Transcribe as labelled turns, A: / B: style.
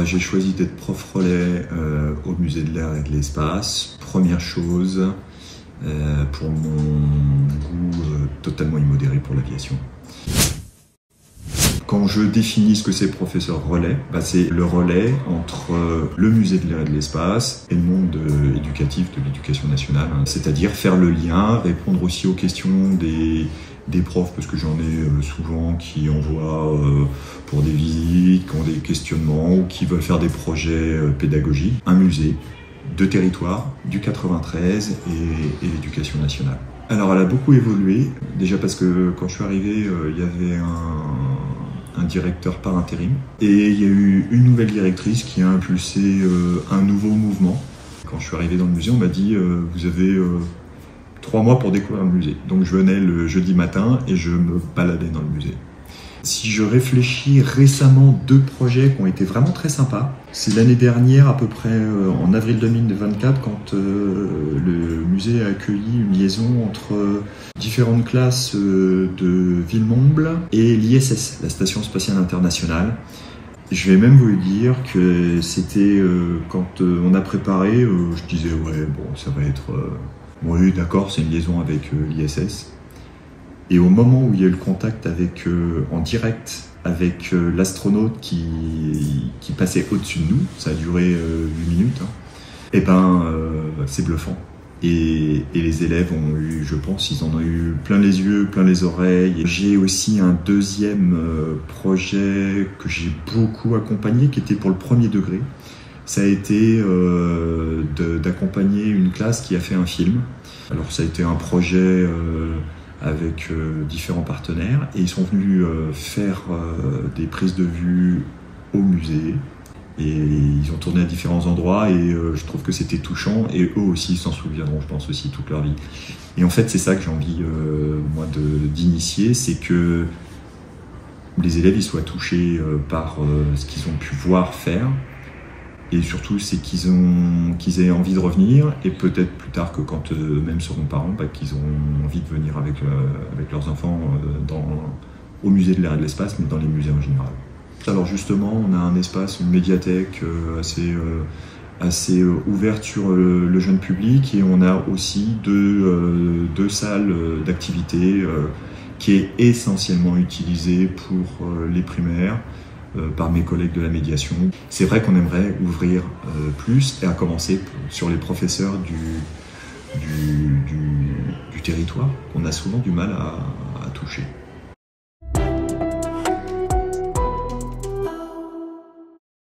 A: J'ai choisi d'être prof relais au musée de l'air et de l'espace. Première chose, pour mon goût totalement immodéré pour l'aviation. Quand je définis ce que c'est professeur relais, c'est le relais entre le musée de l'air et de l'espace et le monde éducatif de l'éducation nationale. C'est-à-dire faire le lien, répondre aussi aux questions des profs, parce que j'en ai souvent qui envoient pour des visites, qui ont des questionnements ou qui veulent faire des projets pédagogiques. Un musée de territoire, du 93 et l'éducation nationale. Alors elle a beaucoup évolué, déjà parce que quand je suis arrivé, il y avait un directeur par intérim et il y a eu une nouvelle directrice qui a impulsé un nouveau mouvement. Quand je suis arrivé dans le musée, on m'a dit vous avez 3 mois pour découvrir le musée. Donc je venais le jeudi matin et je me baladais dans le musée. Si je réfléchis récemment, 2 projets qui ont été vraiment très sympas. C'est l'année dernière, à peu près en avril 2024, quand le musée a accueilli une liaison entre différentes classes de Villemomble et l'ISS, la Station Spatiale Internationale. Je vais même vous dire que c'était quand on a préparé, je disais ouais bon ça va être oui d'accord, c'est une liaison avec l'ISS. Et au moment où il y a eu le contact avec, en direct avec l'astronaute qui passait au-dessus de nous, ça a duré 8 minutes, et c'est bluffant. Et les élèves ont eu, je pense, ils en ont eu plein les yeux, plein les oreilles. J'ai aussi un deuxième projet que j'ai beaucoup accompagné, qui était pour le premier degré. Ça a été d'accompagner une classe qui a fait un film. Alors ça a été un projet avec différents partenaires et ils sont venus faire des prises de vue au musée et ils ont tourné à différents endroits et je trouve que c'était touchant et eux aussi s'en souviendront, je pense aussi, toute leur vie. Et en fait c'est ça que j'ai envie moi d'initier, c'est que les élèves ils soient touchés par ce qu'ils ont pu voir faire. Et surtout, c'est qu'ils aient envie de revenir, et peut-être plus tard que quand eux-mêmes seront parents, qu'ils ont envie de venir avec leurs enfants au musée de l'air et de l'espace, mais dans les musées en général. Alors justement, on a un espace, une médiathèque assez ouverte sur le jeune public, et on a aussi deux salles d'activité qui est essentiellement utilisée pour les primaires, par mes collègues de la médiation. C'est vrai qu'on aimerait ouvrir plus, et à commencer sur les professeurs du territoire, qu'on a souvent du mal à toucher.